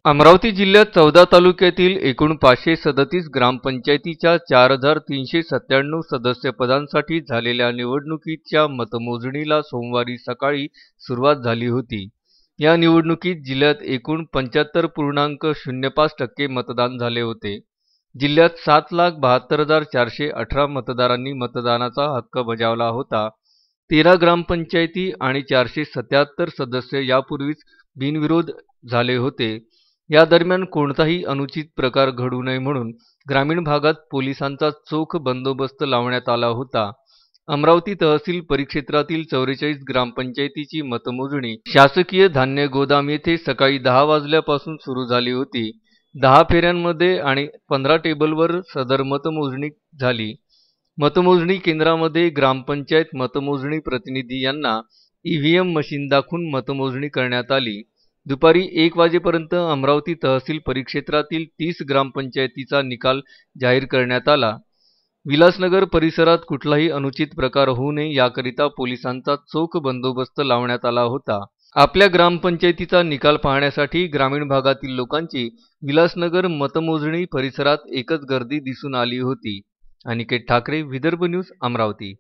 अमरावती जिल्ह्यात 14 तालुक्यातील एकूण 537 ग्रामपंचायतीच्या 4397 सदस्य पदांसाठी झालेल्या निवडणुकीच्या मतमोजणीला सोमवारी सकाळी सुरुवात झाली होती। या निवडणुकीत जिल्ह्यात एकूण 75.05% मतदान झाले होते। जिल्ह्यात 7,72,418 मतदारांनी मतदानाचा हक्क बजावला होता। 13 ग्रामपंचायती आणि 477 सदस्य यापूर्वीच बिनविरोध झाले होते। या दरम्यान कोणताही अनुचित प्रकार घडू नये म्हणून ग्रामीण भागात पोलिसांचा चोख बंदोबस्त लावण्यात आला होता। अमरावती तहसील परिक्षेत्रातील 44 ग्रामपंचायतीची मतमोजणी शासकीय धान्य गोदाम येथे सकाळी 10 वाजल्यापासून सुरू झाली होती। 10 फेऱ्यांमध्ये आणि 15 टेबलवर सदर मतमोजणी झाली। मतमोजणी केंद्रामध्ये ग्रामपंचायत मतमोजणी प्रतिनिधी यांना ईव्हीएम मशीन दाखवून मतमोजणी करण्यात आली। दुपारी 1 वाजेपर्यंत अमरावती तहसील परिक्षेत्रातील 30 ग्रामपंचायतीचा निकाल जाहीर करण्यात आला। विलासनगर परिसरात कुठलाही अनुचित प्रकार होऊ नये याकरिता पोलिसांचा चोख बंदोबस्त लावण्यात आला होता। आपल्या ग्रामपंचायतीचा निकाल पाहण्यासाठी ग्रामीण भागातील लोकांची विलासनगर मतमोजणी परिसरात एकच गर्दी दिसून आली होती। अनिकेत ठाकरे, विदर्भ न्यूज, अमरावती।